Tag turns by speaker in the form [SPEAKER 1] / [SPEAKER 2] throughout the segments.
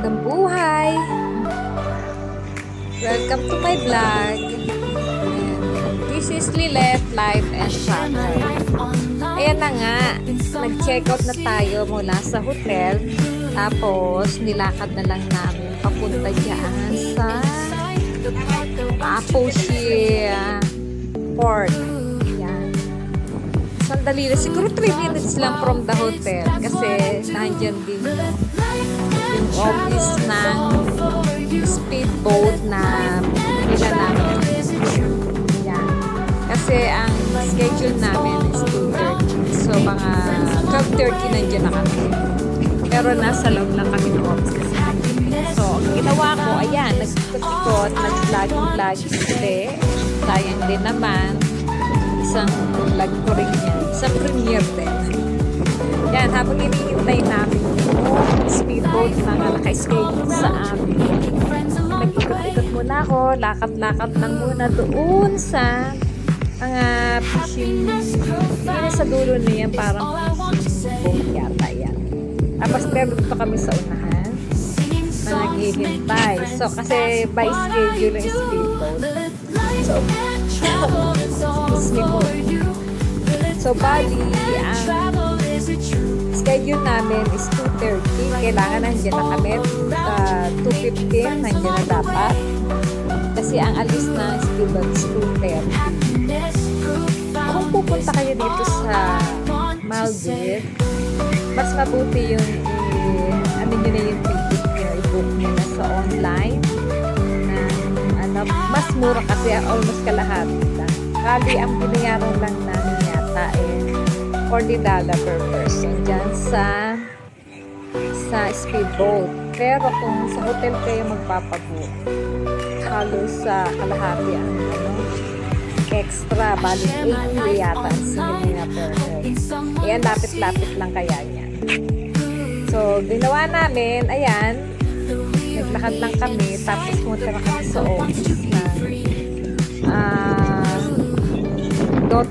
[SPEAKER 1] Magandang buhay! Welcome to my vlog. This is Lilet Life and Travel. Ayan na nga, nag-check out na tayo mula sa hotel. Tapos, nilakad na lang namin papunta dyan sa Aposhi Port. Yan. Sandali na, siguro 3 minutes lang from the hotel kasi nandyan din yung office ng speedboat na nila namin. Yan. Kasi ang schedule namin is 2:30. So, mga 12:30 nandyan na kami. Pero nasa loob lang kami ng office kasi. So, ang ginawa ko, ayan, nag-ikot, nag-vlog. Hindi. Sayang din naman. Isang vlog ko rin yan. Isang premiere din. Yan, habang hinihintay namin yung speedboat na naka-schedule sa amin. Nag-ikot-ikot muna ako, lakad-lakad lang muna doon sa mga fishing. Yun sa dulo na yan, parang fishing boat yata yan. Tapos meron dito kami sa unahan na naghihintay. So, kasi by schedule yung speedboat. So, bali, ang schedule namin is 2:30. Kailangan nandiyan na kami. 2:15, nandiyan na dapat. Kasi ang alis na speedboat is 2:30. Kung pupunta kayo dito sa Maldives, mas mabuti yung ano nyo na yung ticket nyo, i-book nyo na sa online na mas mura kasi almost kalahati lang. Kali ang binayaran lang namin yata $40 per person dyan sa speedboat. Pero kung sa hotel kayo magpapabook, halos sa kalahati ang extra, bali 80 yata sinilina per head. Ayan, lapit-lapit lang kaya niya. So, ginawa namin, ayan, naglakad lang kami, tapos pumunta na kami sa office na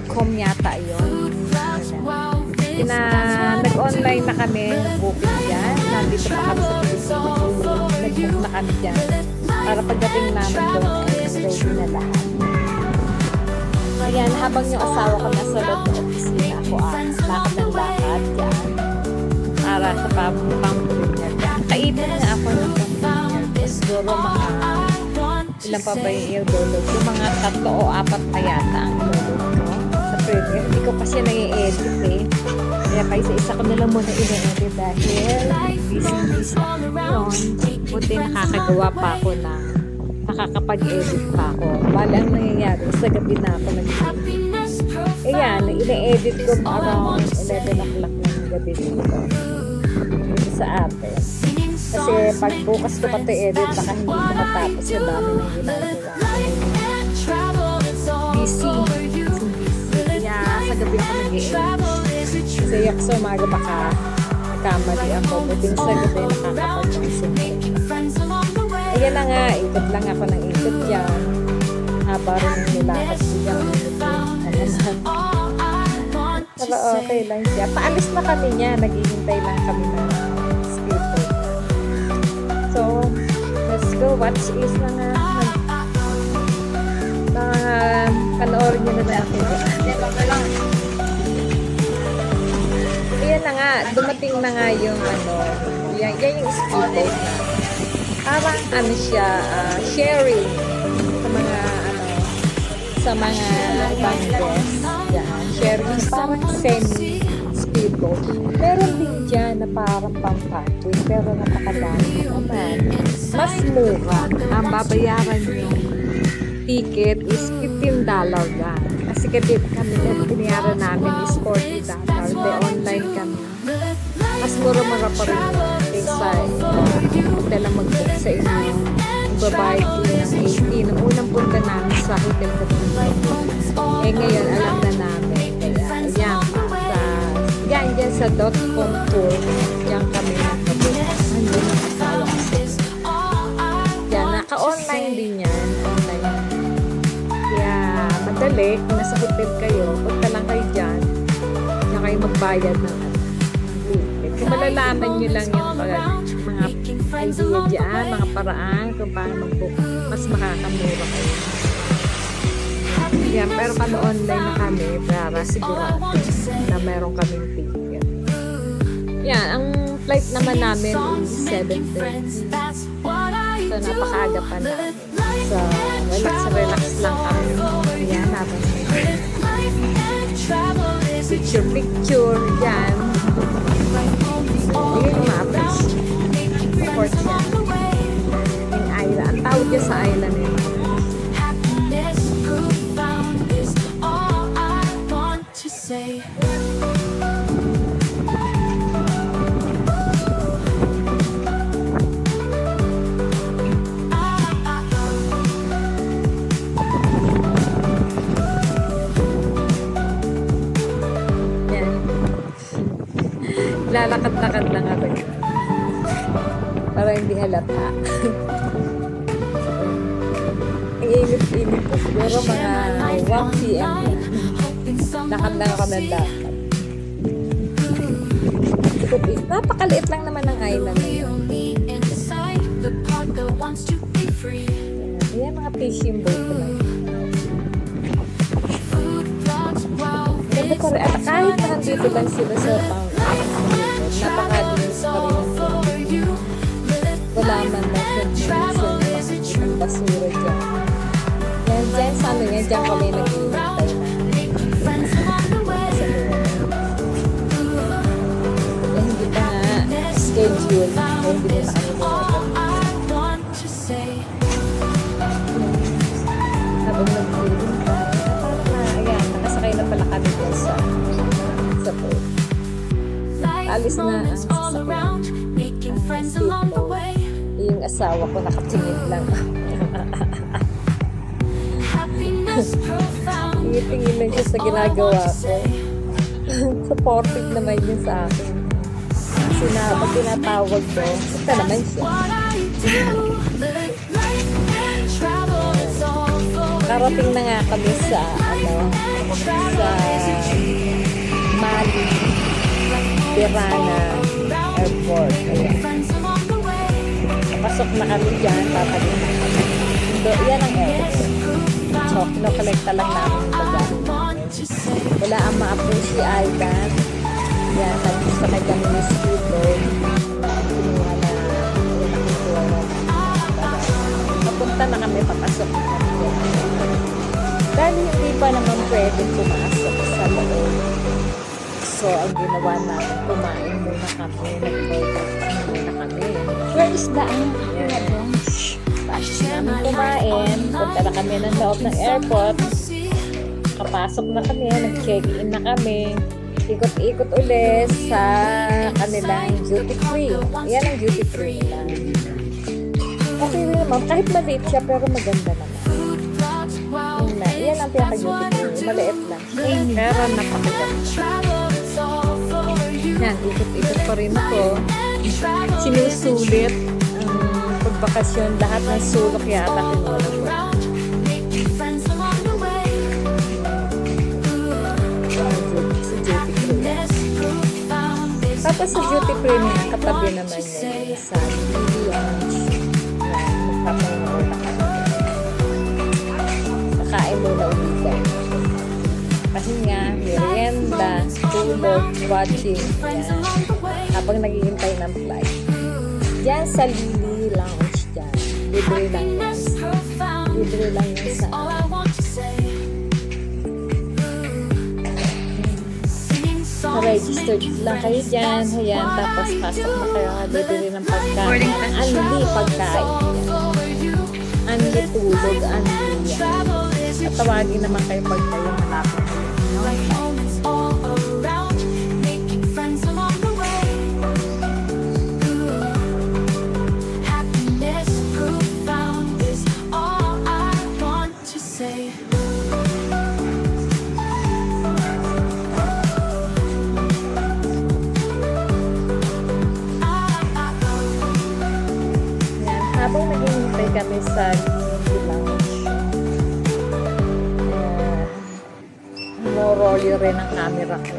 [SPEAKER 1] .com yata yun. Nag-online na kami, nag-booking dyan. Nandito pa kami sa Pilipinas. Nag-book na kami dyan. Para pagdating namin doon, ready na lahat. Ayan, habang yung asawa ko nasa loob ng opisina, ako lakad ng lakad dyan. Para sa pang-premier dyan. Kaipon nga ako ng pang-premier. Siguro mga ilan pa ba yung i-download? Yung mga 3 o 4 pa yata ang download ko sa premier. Hindi ko kasi nai-edit Kaya pa isa-isa ko nalang muna i-edit dahil busy-busy ako ngayon. Buti nakakagawa pa ako na nakakapag-edit pa ako. Bali ang nangyayari, sa gabi na ako nag-edit. Ayan, ina-edit ko around 11 o'clock ng gabi dito. Dito sa atin. Kasi pag bukas ko pa ito edit, baka hindi ko matapos yung dami ng ginagawa. Busy. Kaya sa gabi ako nag-edit. Kasi ako sa umaga baka nagkamali ako. Buting sa gabi nakakapag-concentrate. Ayan na nga, ikot lang ako ng ikot dyan. Haba rin yung nilakad ko dyan. Pero okay lang siya. Paalis na kami niya. Naghihintay lang kami ng speedboat. So, let's go. Watch is na nga. Panoorin nyo na natin. Ayan na nga. Dumating na nga yung yan yung speedboat na. Parang siya, sharing sa mga ibang guests. Yan, sharing parang semi-speedboat. Meron din dyan na parang pang-parking, pero napakadami naman. Mas mura. Ang babayaran yung ticket is $15 lang. Kasi kami binayaran namin is $40. De online kami. Mas mura pa rin kaysa hotel ang mag-book sa inyo. Magbabayad din ng 80. Nung unang punta namin sa hotel na ngayon alam na namin. Kaya ayan, dyan sa .com tour, yan kami nagpabook. Andun ang asawa kasi. Yan, naka-online din yan. Online. Kaya madali, kung nasa hotel kayo, punta lang kayo dyan. Kaya kayo magbayad ng ticket. Kung malalaman nyo lang yung mga idea dyan, mga paraan kung paano mag-book. Mas makakamura kayo. Yan, pero kung online na kami, para sigurado na meron kaming ticket. Yan, ang flight naman namin is 7:30. So, napakaaga pa namin. So, relax lang kami. Yan, habang picture, yan. Hindi yung mapas. Support yan. Yung island. Ang tawag niya sa island yun. Lalakad-lakad lang ako para hindi halata. Ang init-init ko. Siguro mga 1 p.m. Lakad lang ako ng lakad. Napakaliit lang naman ang island na yun. Ayan, mga fishing boat lang. Ganda pa rin. At kahit na dito lang sila sa town, napakalinis pa rin. Wala man na ang basura dyan. Yan, dyan sa amin yan, dyan kami nag-iintay na. Hindi pa nga schedule. Hindi mo na kami habang nag-iintay. Ayan, nakasakay na pala kami dyan sa boat. Alis na ang sasakyan. Yung asawa ko nakatingin lang. Tingin lang siya sa ginagawa ko. Supportive naman yun sa akin. Kasi pag tinatawag ko, ito naman siya. Karating na nga kami sa Mali Tirana Airport. Ayan. Pasok na kami dyan, papagin na kami. Yan ang airport. So, kinokolekta lang namin yung bagay. Wala ang ma-approach si Island. Yan, nag-sakay kami ng speedboat. Kinuha na papunta na kami, papasok na kami. Dahil hindi pa naman pwede pumasok sa loob. So, ang ginawa namin, kumain muna kami, nag-burger muna kami.
[SPEAKER 2] Where is the
[SPEAKER 1] Tapos namin kumain, punta na kami ng loob ng airport. Kapasok na kami, nag-check-in na kami. Ikot-ikot ulit sa kanilang duty free. Yan ang duty free nila. Okay naman, kahit maliit siya, pero maganda naman. Yan ang pinaka-duty free. Maliit lang. Pero napakaganda. Yan, ikot-ikot pa rin ako. Sinusulit ang pagbakasyon. Lahat ng sulok yata kinuha ko. Tapos sa duty free niya, katabi naman niya sa lounge. Magpapangunan na kami. Nakain muna ulit. Kasi nga, merienda, tulog, watching. Yan. Habang naghihintay ng flight. Diyan sa Lily Lounge dyan. Libre lang yan. Libre lang yan sa registered lang kayo dyan. Ayan, tapos pasok na kayo. Bibili ng pagkain. Anli pagkain. Anli tulog. Anli yan. At tawagin naman kayo pag kayo malapit kayo. Habang naghihintay kami sa Lily Lounge, rolly rin ang camera ko.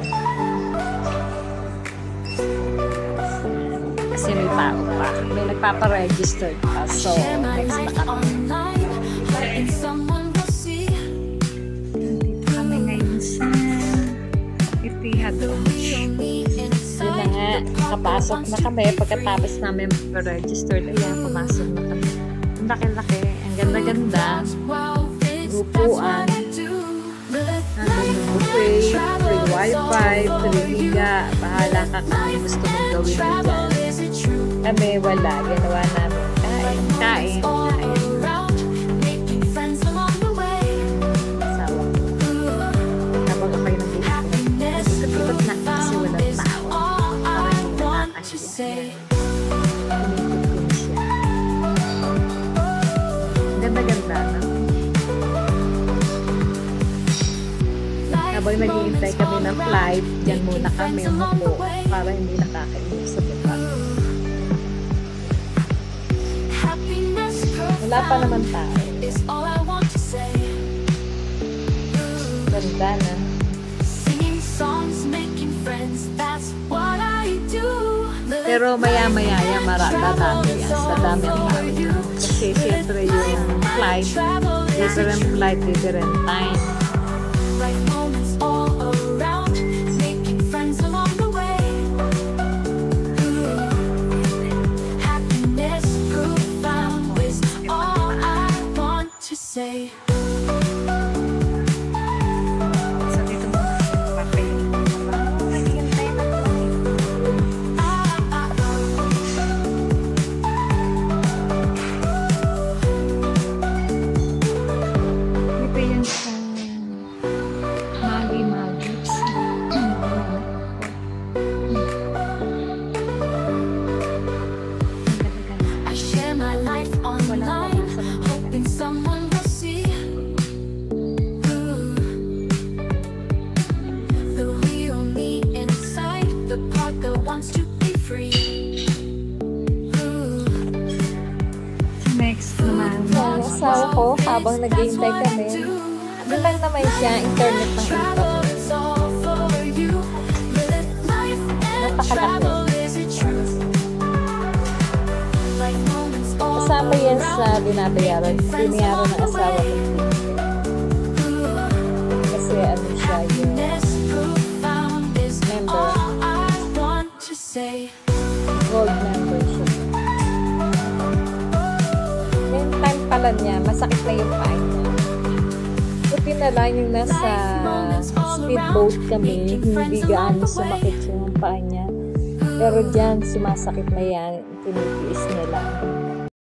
[SPEAKER 1] Kasi may tao pa. May nagpaparegister pa. So, next na kami. Dito kami ngayon sa Etihad Lounge. Yun na nga, nakapasok na kami. Pagkatapos namin pa-register, ayan, pumasok na kami. Ang laki-laki, ang ganda-ganda. Grupuan. Nandun yung buffet, free wifi, free higa. Bahala ka kung gusto mong gawin mo dyan. Kami wala, ginawa namin. Kain, kain, kain. Sawa ko. Kapag kayo ng gusto. Ikot-ikot na kasi walang tao. Parang hindi nakakasya. Kumikot ko siya. Ganda-ganda, no? Habang naghihintay kami ng flight, dyan muna kami umupo para hindi nakakainis sa buka. Wala pa naman tayo. Ganda na. Pero maya-maya yan, dadami yan. Dadami ang tao. Kasi siyempre yung flight, different flight, different time. So dito muna papayin ko na naghihintay na po. Dito yan sa Maldives.
[SPEAKER 2] I share my life online, hoping someone will see the real me inside, the part that wants to be free.
[SPEAKER 1] Next naman. Yung asawa ko, habang naghihintay kami, doon lang naman siya, internet ng internet. Napakalaki. Kasama yan sa binabayaran ng asawa ko. Kasi ano siya yung member. Gold membership. Yung time pala niya, masakit na yung paa niya. Buti na lang yung nasa speedboat kami, hindi gaano sumakit yung paa niya. Pero dyan, sumasakit na yan, tinitiis niya lang.